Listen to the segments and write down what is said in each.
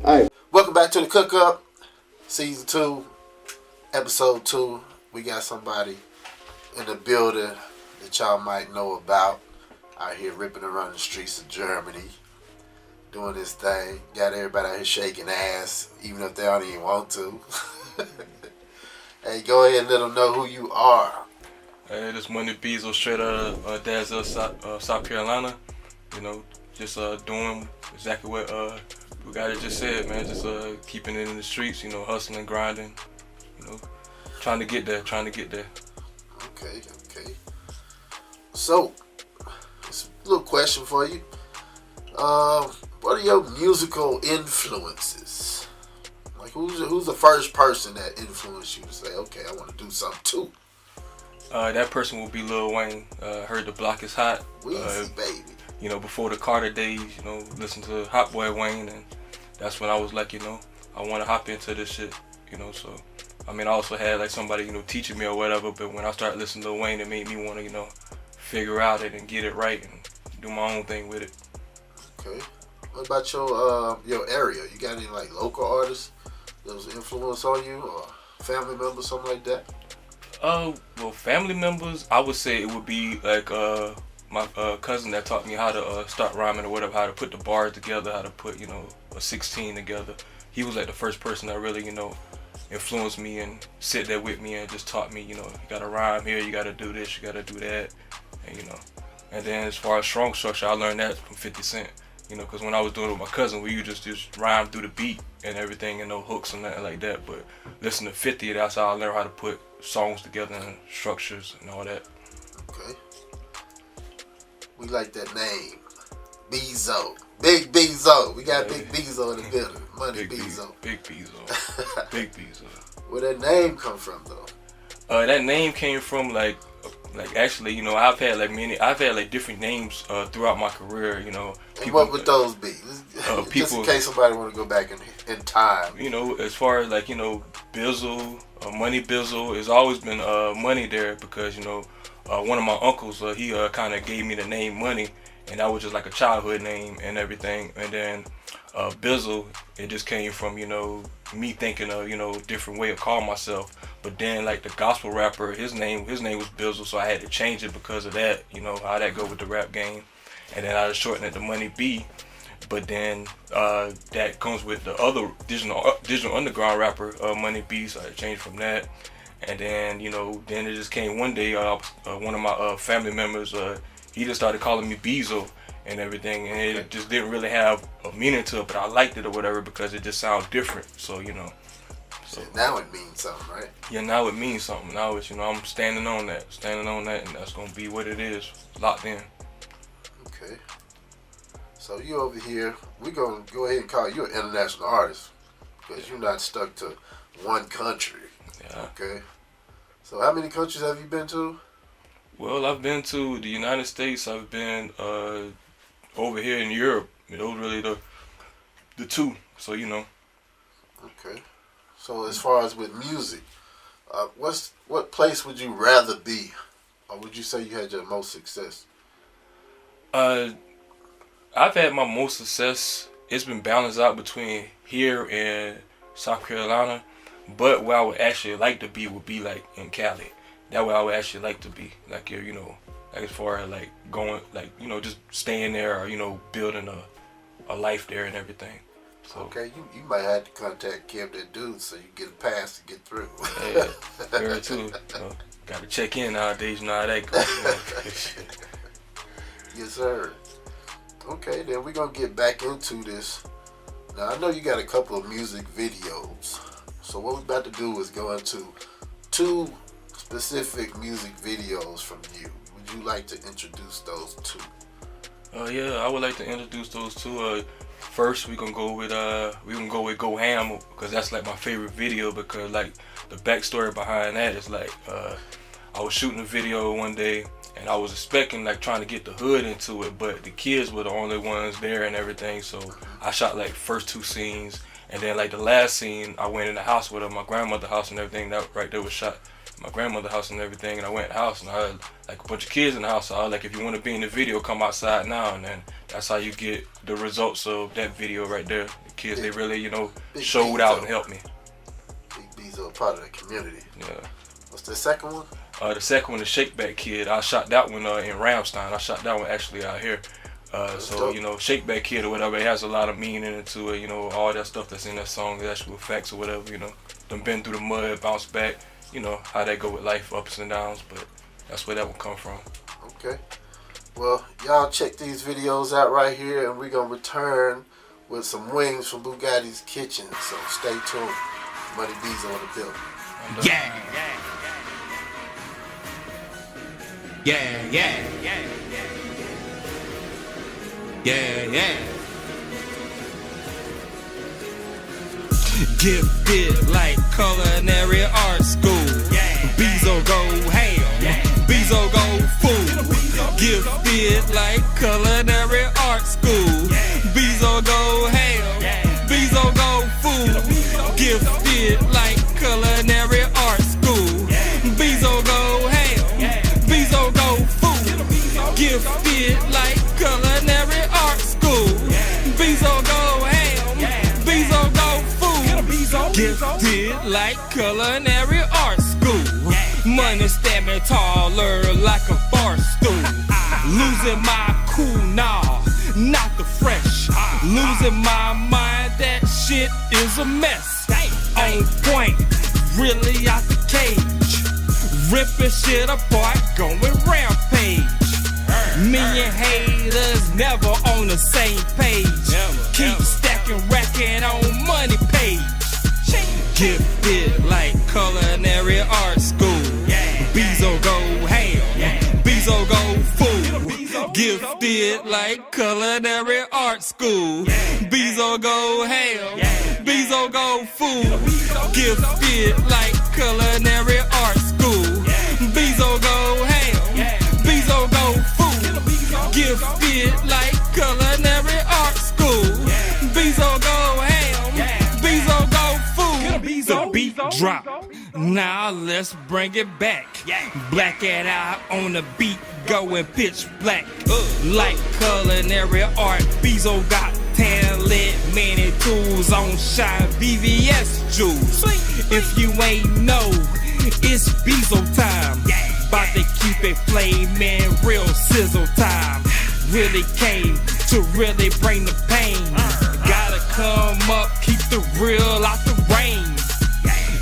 Alright, welcome back to the CookUp, Season 2, Episode 2. We got somebody in the building that y'all might know about out here ripping around the streets of Germany, doing this thing. Got everybody out here shaking ass, even if they don't even want to. Hey, go ahead and let them know who you are. Hey, this money Beezoe straight out of Beezoe, South Carolina. You know, just doing exactly what we got it just said, man. Just keeping it in the streets, you know, hustling, grinding, you know, trying to get there. Okay. So, it's a little question for you. What are your musical influences? Like, who's the first person that influenced you to say, okay, I want to do something too? That person will be Lil Wayne. Heard the block is hot. Weezy, baby. You know, before the Carter days, you know, listen to Hot Boy Wayne, and that's when I was like, you know, I want to hop into this shit, you know. So, I mean, I also had like somebody, you know, teaching me or whatever, but when I started listening to Lil Wayne, it made me want to, you know, figure out it and get it right and do my own thing with it. Okay. What about your area? You got any like local artists that was influence on you, or family members, something like that? Well, family members, I would say it would be like my cousin that taught me how to start rhyming or whatever, how to put the bars together, how to put, you know, a 16 together. He was like the first person that really, you know, influenced me and sit there with me and just taught me, you know, you gotta rhyme here, you gotta do this, you gotta do that, and you know. And then as far as strong structure, I learned that from 50 Cent, you know, because when I was doing it with my cousin, we used to just rhyme through the beat and everything and no hooks and nothing like that. But listening to 50, that's how I learned how to put songs together and structures and all that. Okay. We like that name, Beezoe. Big Beezoe. We got Big Beezoe in the building. Money Beezoe. Big Beezoe. Big Beezoe. Where that name come from, though? That name came from like actually, you know, I've had like different names throughout my career, you know. And what would those be? People, just in case somebody want to go back in time. You know, as far as like, you know, Beezoe, Money Beezoe, it's always been money there because, you know, one of my uncles, he kind of gave me the name Money, and that was just like a childhood name and everything. And then Beezoe, it just came from, you know, me thinking of, you know, different way of calling myself. But then like the gospel rapper, his name was Beezoe, so I had to change it because of that, you know, how that go with the rap game. And then I just shortened it to Money B. But then that comes with the other digital underground rapper, Money B, so I changed from that. And then, you know, then it just came one day, one of my family members, he just started calling me Beezoe and everything, and it just didn't really have a meaning to it, but I liked it or whatever because it just sounds different. So, you know. So now it means something, right? Yeah, now it means something. Now it's, you know, I'm standing on that, and that's gonna be what it is, locked in. Okay. So you over here, we're gonna go ahead and call you an international artist because you're not stuck to one country. Yeah. Okay. So how many countries have you been to? Well, I've been to the United States. I've been over here in Europe. Those really the two. So, you know. Okay. So as far as with music, what place would you rather be, or would you say you had your most success? I've had my most success. It's been balanced out between here and South Carolina, but where I would actually like to be would be like in Cali. That way I would actually like to be, like, you know, like as far as like going, like, you know, just staying there or, you know, building a life there and everything. So, okay, you might have to contact Kim, that dude, so you get a pass to get through. Yeah, very too. You know, got to check in nowadays. You know how that goes. Yes, sir. Okay, then we're gonna get back into this. Now I know you got a couple of music videos, so what we're about to do is go into two specific music videos from you. Would you like to introduce those two? Yeah, I would like to introduce those two. First, we're gonna go with Go Ham, because that's like my favorite video, because like the backstory behind that is like I was shooting a video one day and I was expecting like trying to get the hood into it, but the kids were the only ones there and everything. So I shot like first two scenes, and then like the last scene I went in the house with her, my grandmother's house and everything. That right there was shot my grandmother's house and everything, and I went in the house and I had like a bunch of kids in the house. So I was like, if you want to be in the video, come outside now, and then that's how you get the results of that video right there. The kids, they really, you know, showed out and helped me. Big Beezoe, part of the community. Yeah. What's the second one? The second one, the Shake Back Kid. I shot that one in Ramstein. I shot that one actually out here. So dope. you know, Shake Back Kid or whatever, it has a lot of meaning into it. You know, all that stuff that's in that song, the actual facts or whatever. You know, done been through the mud, bounced back. You know how that go with life, ups and downs. But that's where that one come from. Okay. Well, y'all check these videos out right here, and we're gonna return with some wings from Bugatti's Kitchen. So stay tuned. Money Beezoe in the building. Yeah, yeah, yeah, yeah, yeah, yeah. Gifted like culinary art school. Beezoe go ham, Beezoe go food. Gifted like culinary art school. Beezoe go ham, Beezoe go food. Gifted like culinary art school. Beezoe go ham, Beezoe go food. Gifted like culinary art school. Beezoe go ham, Beezoe go food. Gifted like culinary art school. Money standing taller like a bar stool. Losing my cool now, not the fresh. Losing my mind, that shit is a mess. On point, really out the cage. Ripping shit apart, going rampage. Me and haters never on the same page. Keep stacking, racking on money page. Gifted like culinary art school. Beezoe go ham, Beezoe go food. Gifted like culinary art school. Beezoe go ham, Beezoe go food. Gifted like culinary art school. Beezoe go ham, Beezoe go food. Gifted like culinary art school. Beezoe go ham, Beezoe go food. The beat drop. Now let's bring it back. Black it out on the beat, going pitch black. Like culinary art, Beezoe got talent, many tools on shine VVS jewels. If you ain't know, it's Beezoe time. About to keep it flaming, real sizzle time. Really came to really bring the pain. Gotta come up, keep the real out the rain.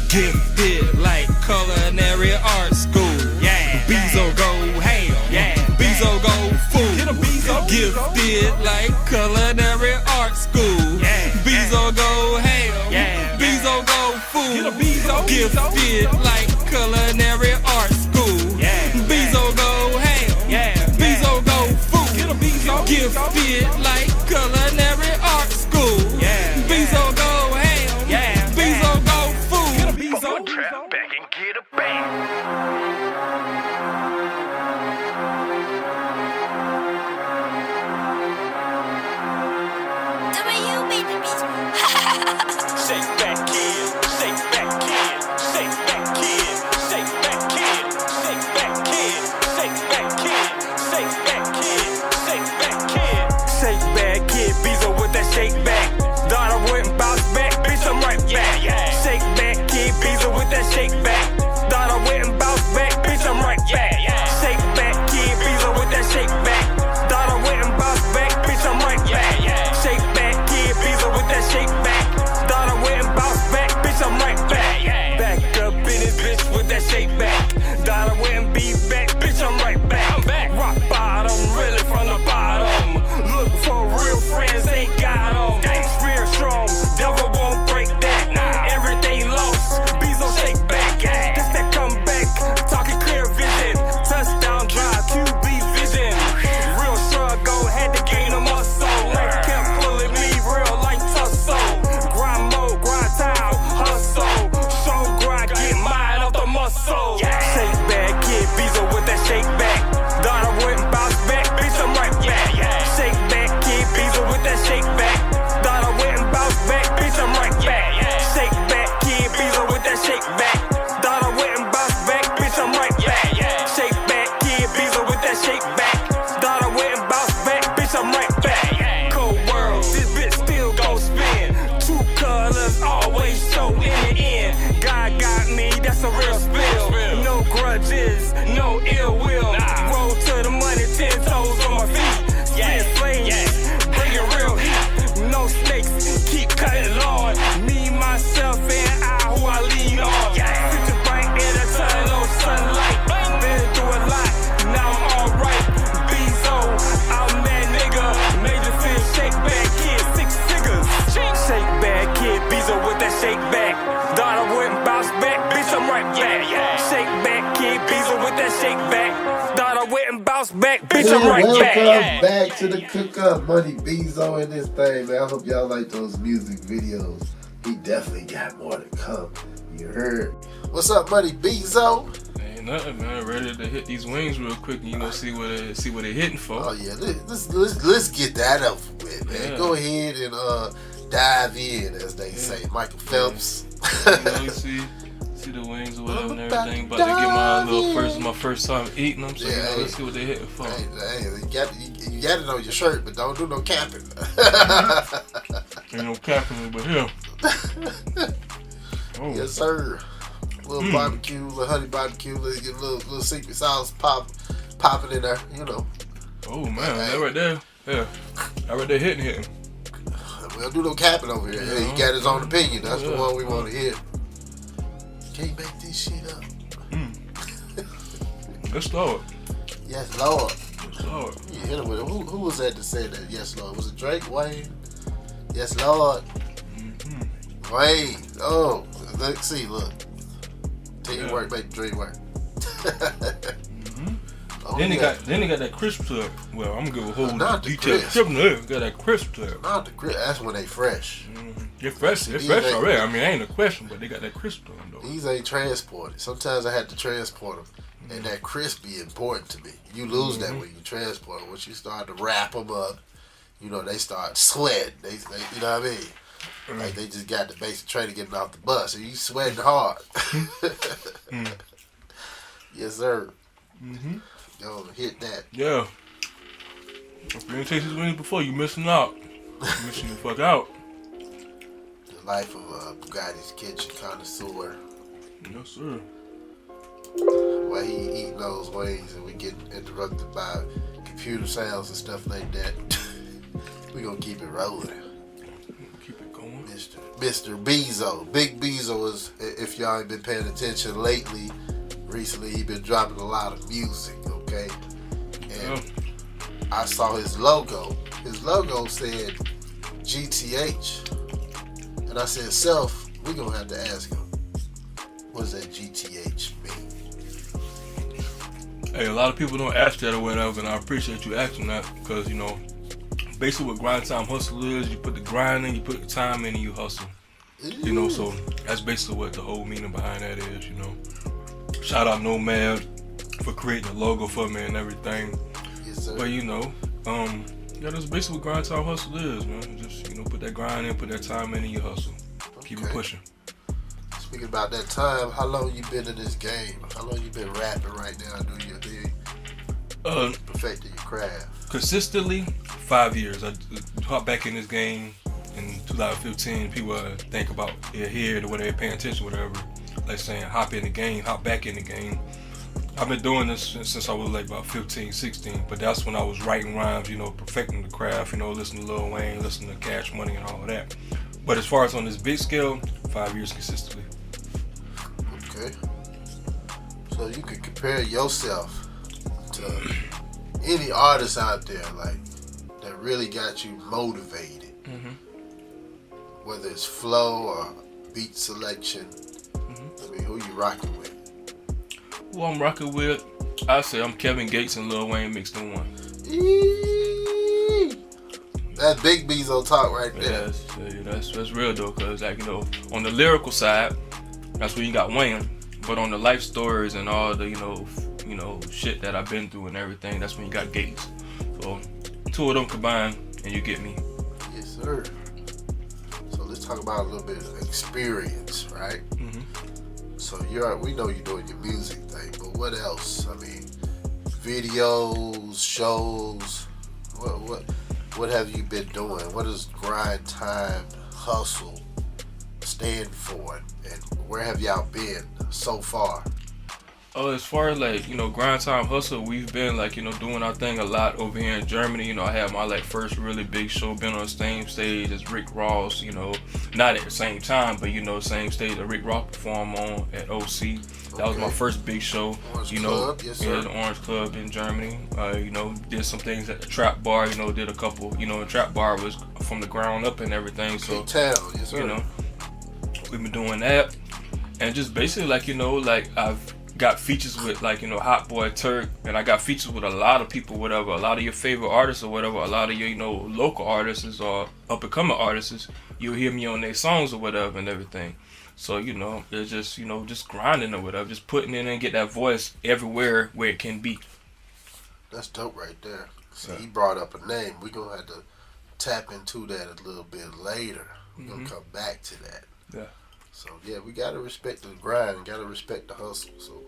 Gifted like culinary art school. Beezoe go ham, Beezoe go food. Gifted like culinary art school. Beezoe go ham, Beezoe go food. Gifted like culinary art school. Beezoe go ham, Beezoe go food. Gifted like culinary art school. Beezoe go ham, Beezoe go food. Trap back and get a bang. Shake back kid, shake back kid, shake back kid, shake back kid, shake back kid, shake back kid, shake back kid, shake back kid, shake back kid, Beezoe with that shake back. Thought I wouldn't bounce back, bitch, I'm right back. Shake back kid, Beezoe with that shake back. Thought I wouldn't bounce back, bitch, I'm right back. Shake back kid, Beezoe with that shake back. Thought I wouldn't bounce back, bitch, I'm right back. Shake back kid, Beezoe with that shake back. Thought I wouldn't bounce back, bitch, I'm right back. Back up in this bitch with that shake back. Thought I wouldn't be back, bitch, I'm right back. I'm back. Rock bottom, really from the bottom. Look for real friends, ain't got 'em. back, bitch, I'm right back. Welcome back to the CookUp. Money Beezoe in this thing, man. I hope y'all like those music videos. He definitely got more to come. You heard? What's up, Money Beezoe? Ain't nothing, man. Ready to hit these wings real quick and see what they're hitting for. Oh yeah, let's get that over with, man. Yeah. Go ahead and dive in, as they say. Michael Phelps. You see the wings or whatever and everything. About to get my first time eating them, so let's see what they're hitting for. Hey, you got it on your shirt, but don't do no capping. Ain't no capping but him. Oh. Yes, sir. Little barbecue, little honey barbecue, let's get a little secret sauce popping in there, you know. Oh man, that right there, yeah, that right there hitting. We don't do no capping over here. Yeah, he got his own opinion. That's the one we want to hear. Can't make this shit up. Let's start. Yes, Lord. Let's start. You hit him with it. Who was that said that? Yes, Lord. Was it Drake? Wayne? Yes, Lord. Wayne. Oh, look. Team work, make the dream work. Oh, then he got that crisp to it. Well, I'm gonna give a whole detailed crisp. tip. No, got that crisp to it. Not the crisp. That's when they fresh. They're fresh. They're fresh already. I mean, ain't a question, but they got that crisp to them though. These ain't transported. Sometimes I had to transport them, and that crisp be important to me. You lose that when you transport them. Once you start to wrap them up, you know they start sweating. They you know what I mean? Like they just got the basic training getting off the bus, and you sweating hard. Yes, sir. Go hit that. Yeah. If you didn't taste these wings before, you missing out. You missing the fuck out. The life of Bugatti's kitchen connoisseur. Yes, sir. While he eating those wings and we getting interrupted by computer sounds and stuff like that, we gonna keep it rolling. Keep it going. Mr. Beezoe. Big Beezoe is, if y'all ain't been paying attention lately, recently he been dropping a lot of music, okay? And I saw his logo. His logo said GTH. And I said, Self, we gonna have to ask him, what does that GTH mean? Hey, a lot of people don't ask that or whatever, and I appreciate you asking that because, you know, basically what grind time hustle is, you put the grind in, you put the time in, and you hustle. You know, so that's basically what the whole meaning behind that is, you know. Shout out Nomad for creating the logo for me and everything. Yes, sir. But, you know, that's basically what grind time hustle is, man. Just, you know, put that grind in, put that time in, and you hustle. Keep it pushing. Speaking about that time, how long you been in this game? How long you been rapping right now, doing your thing? Perfecting your craft. Consistently, 5 years. I hopped back in this game in 2015. People think about it here, the way they're paying attention, whatever. Like saying, hop in the game, hop back in the game. I've been doing this since I was like about 15, 16, but that's when I was writing rhymes, you know, perfecting the craft, you know, listening to Lil Wayne, listening to Cash Money and all of that. But as far as on this big scale, 5 years consistently. Okay. So you could compare yourself to any artist out there, like, that really got you motivated. Whether it's flow or beat selection. I mean, who you rocking with? Who I'm rocking with, I say I'm Kevin Gates and Lil Wayne mixed in one. That's big Beezoe talk right there. That's real though, cause like, you know, on the lyrical side, that's where you got Wayne, but on the life stories and all the you know shit that I've been through and everything, that's when you got Gates. So two of them combined and you get me. Yes, sir. So let's talk about a little bit of experience, right? So we know you're doing your music thing, but what else? I mean, videos, shows. What have you been doing? What does grind time hustle stand for, and where have y'all been so far? As far as like, you know, grind time hustle, we've been like, you know, doing our thing a lot over here in Germany. You know, I had my like first really big show, been on the same stage as Rick Ross, you know, not at the same time, but you know, same stage that Rick Ross performed on at OC. That was my first big show. Orange you know, Club, yes, sir. The Orange Club in Germany. You know, did some things at the Trap Bar. You know, did a couple. You know, the Trap Bar was from the ground up and everything. So, yes, sir. You know, we've been doing that, and just basically like, you know, like I've got features with like, you know, Hot Boy Turk, and I got features with a lot of people, whatever, a lot of your favorite artists or whatever, a lot of your, you know, local artists or up and coming artists. You'll hear me on their songs or whatever and everything. So, you know, it's just, you know, just grinding or whatever, just putting it in and get that voice everywhere where it can be. That's dope right there. See, he brought up a name. We're going to have to tap into that a little bit later. We're going to come back to that. Yeah. So, yeah, we got to respect the grind, got to respect the hustle. So,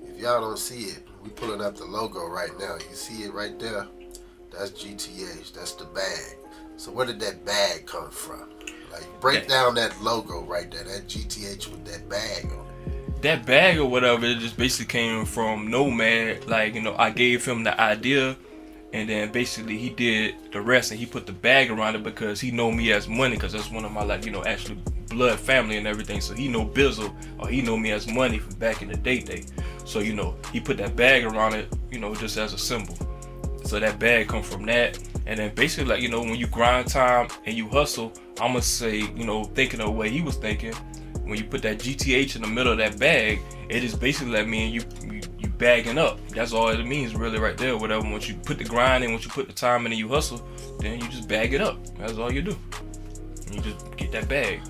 if y'all don't see it, we pulling up the logo right now. You see it right there? That's GTH. That's the bag. So, where did that bag come from? Like, break down that logo right there, that GTH with that bag on it. That bag or whatever, it just basically came from Nomad. Like, you know, I gave him the idea, and then basically he did the rest, and he put the bag around it because he know me as Money, because that's one of my, like, you know, actually blood family and everything. So he know Beezoe, or he know me as Money from back in the day. So, you know, he put that bag around it, you know, just as a symbol. So that bag come from that. And then basically, like, you know, when you grind time and you hustle, I'm gonna say, you know, thinking of the way he was thinking, when you put that GTH in the middle of that bag, it is basically like me and you bagging up. That's all it means really right there, whatever. Once you put the grind in, once you put the time in and you hustle, then you just bag it up. That's all you do. And you just get that bag.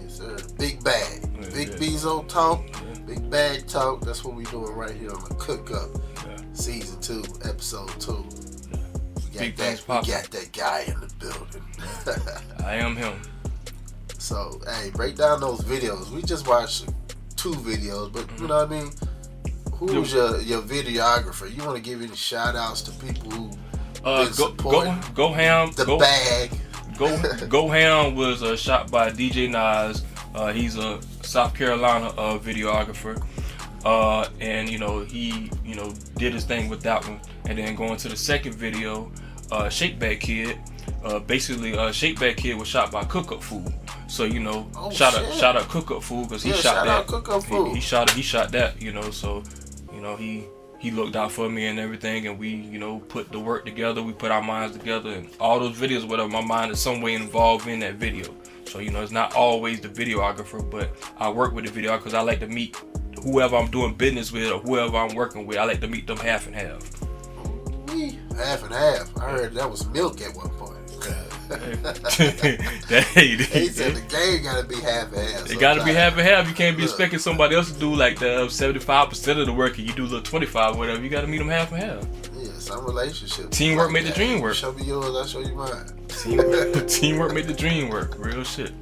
Yes, sir. Big bag. Yeah, Big yeah. Beezoe talk. Yeah. Big bag talk. That's what we doing right here on the CookUp. Yeah. Season 2, episode 2. Big things We popping. got that guy in the building. I am him. So, hey, break down those videos. We just watched 2 videos, but you know what I mean? Who's your videographer? You want to give any shout outs to people who been supporting Go Ham. the bag? Go Ham was shot by DJ Nas. He's a South Carolina videographer. And you know, he, you know, did his thing with that one. And then going to the second video, Shake Back Kid. Basically, Shake Back Kid was shot by CookUp Food. So, you know, shout out CookUp Food, because he shot that. CookUp Food. He shot that, you know. So, you know, he looked out for me and everything, and we, you know, put the work together. We put our minds together, and all those videos, whatever, my mind is some way involved in that video. So, you know, it's not always the videographer, but I work with the videographer because I like to meet whoever I'm doing business with or whoever I'm working with. I like to meet them half and half. Half and half. I heard that was milk at one point. He said the game gotta be half and half. It gotta be half and half. You can't be expecting somebody else to do like the 75% of the work and you do a little 25 or whatever. You gotta meet them half and half. Yeah, some relationships. Teamwork like made the dream work. Show me yours, I'll show you mine. Teamwork made the dream work. Real shit.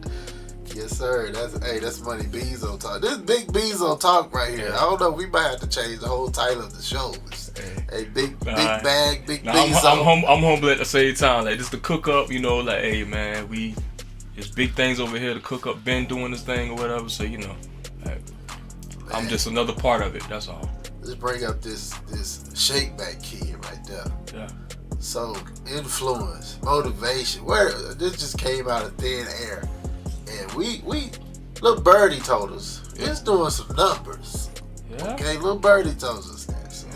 Yes, sir. That's money Beezoe talk. This big Beezoe talk right here. Yeah. I don't know. We might have to change the whole title of the show. Hey, big bag, big Nah, Beezoe. I'm humble at the same time. Like, this the CookUp, you know, like, hey man, it's big things over here. The CookUp been doing this thing or whatever. So, you know, like, I'm just another part of it. That's all. Let's bring up this Shake Back Kid right there. Yeah. So influence, motivation. Where this just came out of thin air, and we little Birdie told us it's doing some numbers. Yeah. Okay, little Birdie told us that. So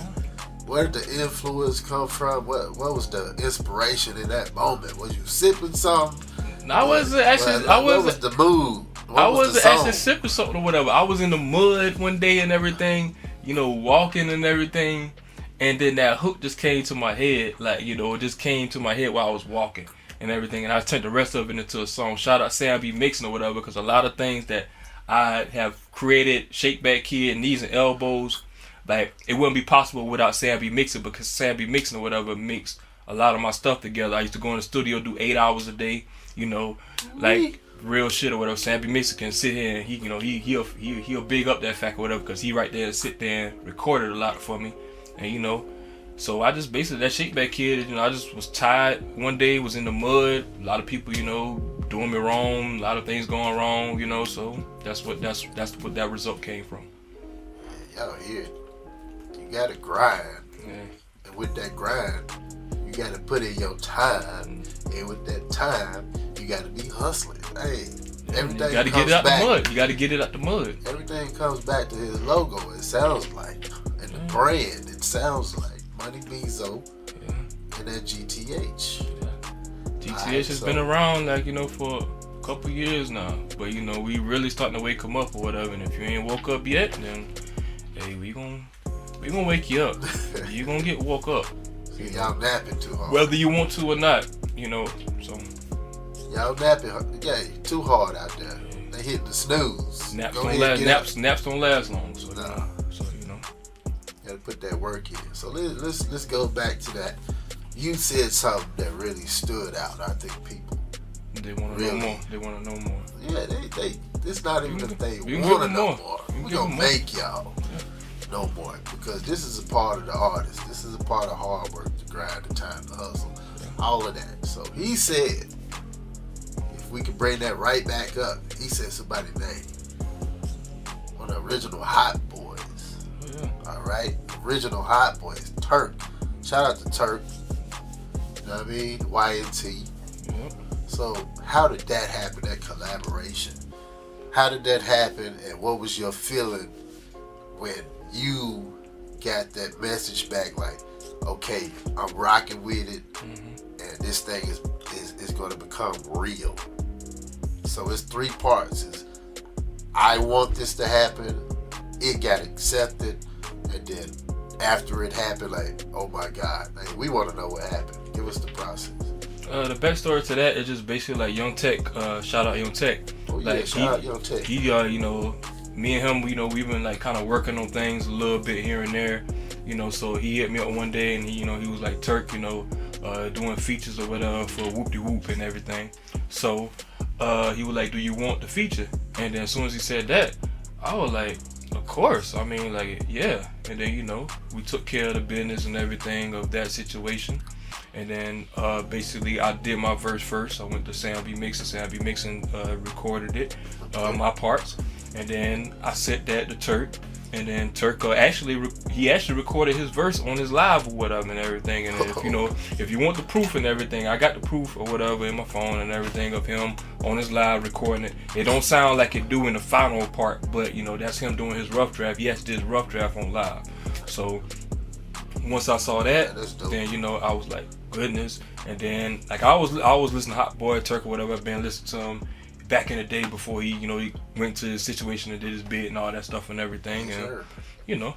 where did the influence come from? What was the inspiration in that moment? Was you sipping something? I wasn't actually. What was the mood? I wasn't actually sipping something or whatever. I was in the mud one day and everything, you know, walking and everything, and then that hook just came to my head, like, you know, it just came to my head while I was walking and everything, and I turned the rest of it into a song. Shout out Sam B Mixing or whatever, because a lot of things that I have created, Shake Back Kid, Knees and Elbows, like, it wouldn't be possible without Sam B Mixing, because Sam B Mixing or whatever mixed a lot of my stuff together. I used to go in the studio, do 8 hours a day, you know, like real shit or whatever. Sam B Mixer can sit here and he, you know, he'll big up that fact or whatever, because he right there sit there and recorded a lot for me, and you know, so I just basically, that Shake Back Kid, you know, I just was tired one day, was in the mud, a lot of people, you know, doing me wrong, a lot of things going wrong, you know, so that's what that result came from. Y'all hear it. You gotta grind, Yeah. and with that grind, you gotta put in your time, and with that time, you gotta be hustling. Hey, everything You gotta comes get it out back. the mud. You gotta get it out the mud. Everything comes back to his logo. It sounds like, and the brand. It sounds like Money Beezoe and that GTH. GTH has been around, like, you know, for a couple years now, but you know, we really starting to wake him up or whatever. And if you ain't woke up yet, then hey, hey, we gonna wake you up. You gonna get woke up. See, y'all napping too hard. Whether you want to or not, you know. So y'all napping, too hard out there. They hitting the snooze. naps Go don't ahead, last. get Naps don't last long. So Nah. you know. Gotta put that work in. So let's go back to that. You said something that really stood out. I think people. They want to Really? know more. They want to know more. Yeah, they. It's not even a thing. You We can want give to them know more. more. You can We give gonna them more. make y'all know more because this is a part of the artist. This is a part of hard work, the grind, the time, the hustle, all of that. So he said, if we can bring that right back up, he said somebody's name. One of the original Hot Boys. Yeah. All right, original Hot Boys, Turk. Shout out to Turk. You know what I mean? YNT. Yep. So how did that happen, that collaboration? How did that happen, and what was your feeling when you got that message back like, okay, I'm rocking with it, and this thing is going to become real? So it's 3 parts. It's, I want this to happen, it got accepted, and then after it happened, like, oh my God, like, we want to know what happened. Give us the process. The backstory to that is just basically like Young Tech. Shout out Young Tech. Oh yeah, Like, shout out Young Tech. He, you know, me and him, you know, we've been like kind of working on things a little bit here and there, you know. So he hit me up one day and he, you know, he was like, Turk, you know, doing features or whatever for Whoop De Whoop and everything. So he was like, do you want the feature? And then as soon as he said that, I was like, of course. I mean, like, yeah. And then, you know, we took care of the business and everything of that situation. And then basically I did my verse first. I went to Sam B Mixing. Sam B Mixing recorded it, my parts. And then I sent that to Turk. And then Turk he actually recorded his verse on his live or whatever and everything. And if you know, if you want the proof and everything, I got the proof or whatever in my phone and everything of him on his live recording it. It don't sound like it do in the final part, but you know, that's him doing his rough draft. He actually did his rough draft on live. So once I saw that, then you know, I was like, goodness. And then like I was listening to Hot Boy Turk or whatever. I've been listening to him back in the day before he, you know, he went to his situation and did his bid and all that stuff and everything. Yes, and sir. you know,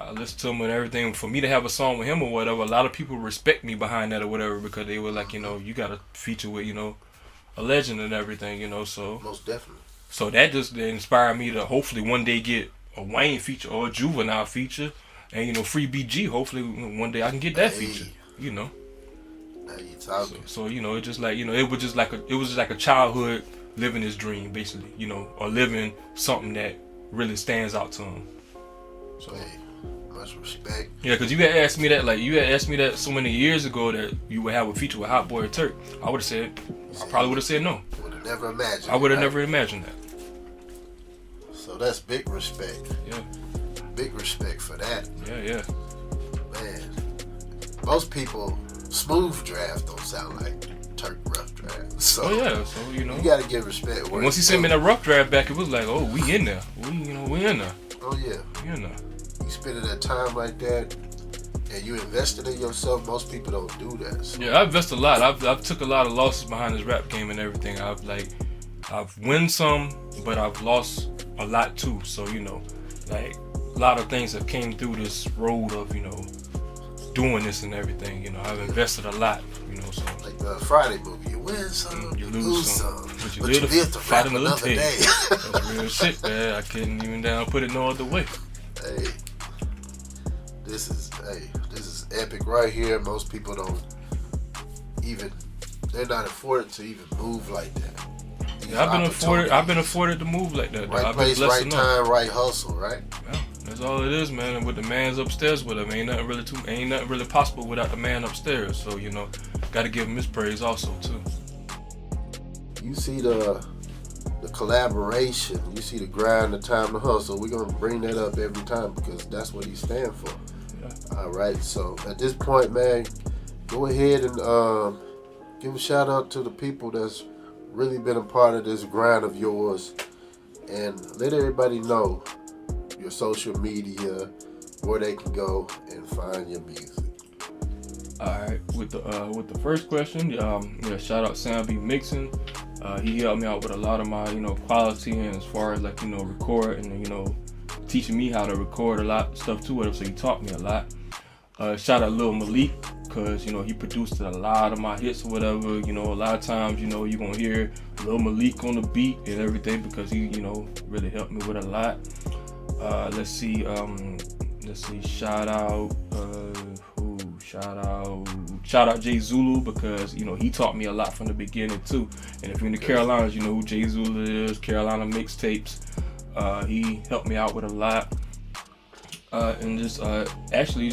I listened to him and everything. For me to have a song with him or whatever, a lot of people respect me behind that or whatever because they were like, you know, you got to feature with, you know, a legend and everything, you know. So Most definitely. so that just inspired me to hopefully one day get a Wayne feature or a Juvenile feature, and you know, Free BG. Hopefully one day I can get that feature, you know. Now you talking. So you know, it just like, you know, it was just like a childhood living his dream, basically, you know, or living something that really stands out to him. So Hey, much respect. yeah, because you had asked me that so many years ago that you would have a feature with Hot Boy or Turk. I probably would have said no. Would have never imagined. I would have right? never imagined that. So that's big respect. Yeah, Big respect for that, yeah. man. Most people, smooth draft don't sound like Turk rough draft. So Oh yeah, so you know. you gotta give respect. Where Once he it's sent me due. that rough draft back, it was like, oh, we in there. We in there. Oh yeah, We in there. you spending that time like that, and you invested in yourself. Most people don't do that. So Yeah, I've invested a lot. I've took a lot of losses behind this rap game and everything. I've won some, but I've lost a lot too. So you know, like a lot of things have came through this road of, you know, doing this and everything. You know, I've invested a lot. You know, so like the Friday movie, you win some, you you lose lose some, but you but live you live to fight fight another another day. day. That's real shit, man. I couldn't even put it no other way. Hey, this is epic right here. Most people don't even, they're not afforded to even move like that. These Yeah, I've been opportunities. afforded to move like that. Right I've been place, blessed right enough. time, right hustle, right? Yeah, that's all it is, man. And with the man's upstairs with him, ain't nothing really possible without the man upstairs. So you know, gotta give him his praise also too. You see the collaboration, you see the grind, the time, the hustle. We're gonna bring that up every time because that's what he stand for. Yeah. All right. So at this point, man, go ahead and give a shout out to the people that's really been a part of this grind of yours, and let everybody know your social media, where they can go and find your music. All right, with the first question, shout out Sam B Mixing. He helped me out with a lot of my, you know, quality and as far as like, you know, record and, you know, teaching me how to record a lot of stuff too, whatever. So he taught me a lot. Shout out Lil Malik, cause you know he produced a lot of my hits or whatever. You know, a lot of times you know you gonna hear Lil Malik on the beat and everything because he really helped me with a lot. Let's see. Shout out Jay Zulu because he taught me a lot from the beginning too. And if you're in the Carolinas, you know who Jay Zulu is. Carolina Mixtapes. He helped me out with a lot. And just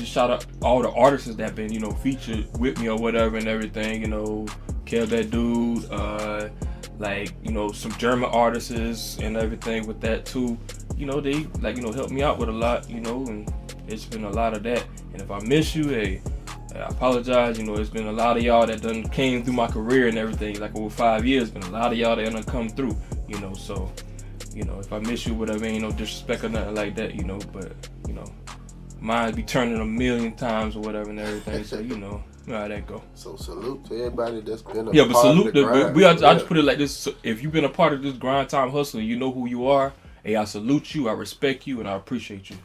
shout out all the artists that have been featured with me or whatever and everything. Kev that dude. Some German artists and everything with that too. They helped me out with a lot. And it's been a lot of that. And if I miss you, hey, I apologize. It's been a lot of y'all that done came through my career and everything. Like over 5 years, been a lot of y'all that done come through. So if I miss you, whatever, ain't no disrespect or nothing like that. But mine be turning a million times or whatever and everything. So how that go. So salute to everybody that's been a but part salute of the grind. I just put it like this. So if you've been a part of this grind time hustle, you know who you are. Hey, I salute you, I respect you, and I appreciate you.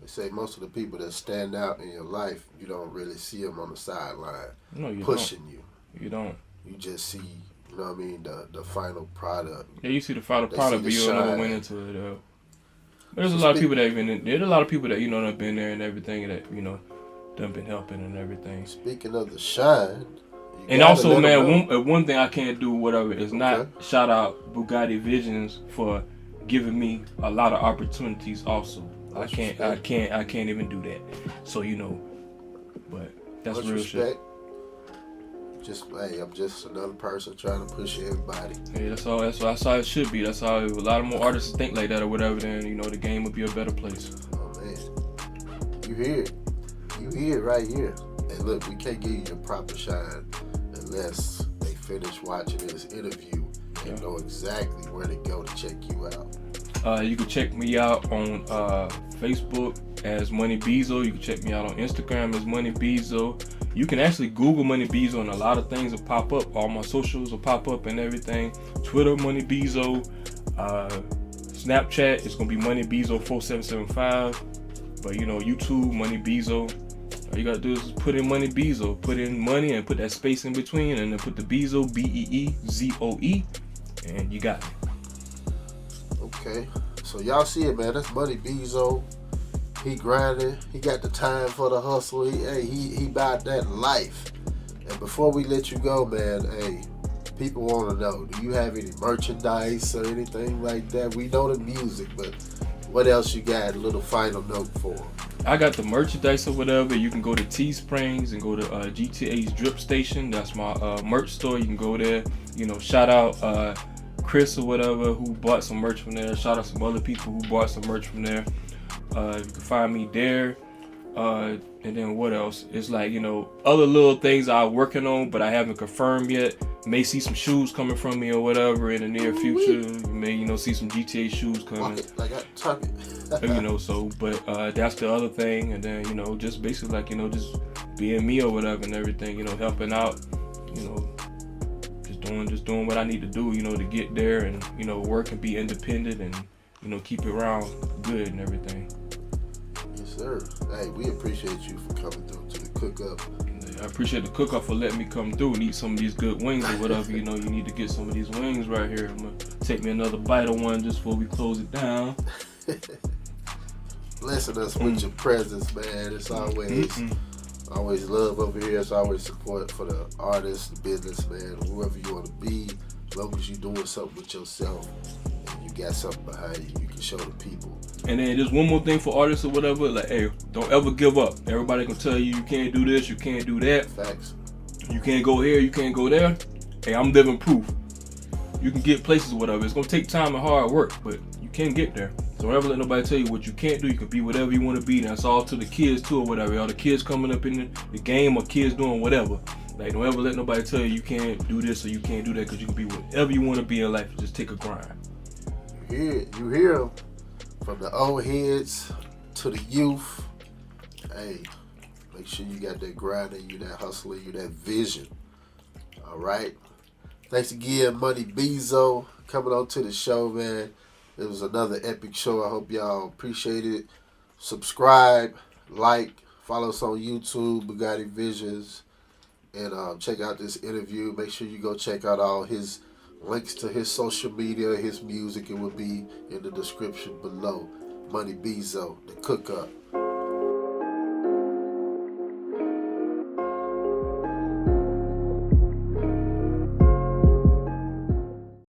They say most of the people that stand out in your life, you don't really see them on the sideline pushing you. You don't. You just see, the final product. Yeah, you see the final product, but you don't ever went into it. There's a lot of people that there's a lot of people that that been there and everything that done been helping and everything. Speaking of the shine. And also, man, one thing I can't do, whatever, is not shout out Bugatti Visions for giving me a lot of opportunities. Also, I can't even do that. So but that's real shit. I'm just another person trying to push everybody. Yeah, that's how it should be. That's how a lot of more artists think like that or whatever. Then the game would be a better place. Oh man, you hear it right here. And look, we can't give you your proper shine unless they finish watching this interview and know exactly where to go to check you out. You can check me out on Facebook as Money Beezoe. You can check me out on Instagram as Money Beezoe. You can actually Google Money Beezoe and a lot of things will pop up. All my socials will pop up and everything. Twitter, Money Beezoe. Snapchat, it's going to be Money Beezoe 4775. But YouTube, Money Beezoe. All you got to do is put in Money Beezoe. Put in money and put that space in between and then put the Beezoe, Beezoe. And you got it. Okay, so y'all see it, man. That's Money Beezoe. He grinding. He got the time for the hustle. He about that life. And before we let you go, man, hey, people want to know: do you have any merchandise or anything like that? We know the music, but what else you got? A little final note for them. I got the merchandise or whatever. You can go to Teesprings and go to GTA's Drip Station. That's my merch store. You can go there. Shout out Chris or whatever who bought some merch from there. Shout out some other people who bought some merch from there. You can find me there. And then what else? It's like, other little things I'm working on, but I haven't confirmed yet. May see some shoes coming from me or whatever in the near future. You may, see some GTA shoes coming. But that's the other thing. And then, just basically like, just being me or whatever and everything, helping out, just doing what I need to do, to get there and, work and be independent and, keep it around good and everything. Yes, sir. Hey, we appreciate you for coming through to the CookUp. I appreciate the CookUp for letting me come through and eat some of these good wings or whatever. You need to get some of these wings right here. I'm going to take me another bite of one just before we close it down. Blessing us with your presence, man. It's always love over here. It's always support for the artist, the businessman, whoever you want to be. As long as you're doing something with yourself and you got something behind you, you can show the people. And then there's one more thing for artists or whatever. Like, hey, don't ever give up. Everybody can tell you can't do this, you can't do that. Facts. You can't go here, you can't go there. Hey, I'm living proof. You can get places or whatever. It's going to take time and hard work, but you can get there. So don't ever let nobody tell you what you can't do. You can be whatever you want to be. That's all to the kids too or whatever. All the kids coming up in the game or kids doing whatever. Like, don't ever let nobody tell you can't do this or you can't do that, because you can be whatever you want to be in life. Just take a grind. You hear them from the old heads to the youth. Hey, make sure you got that grind in you, that hustle in you, that vision. All right. Thanks again, Money Beezoe, coming on to the show, man. It was another epic show. I hope y'all appreciate it. Subscribe, like, follow us on YouTube, Bugatti Visions, and check out this interview. Make sure you go check out all his links to his social media, his music. It will be in the description below. Money Beezoe, the Cook Up.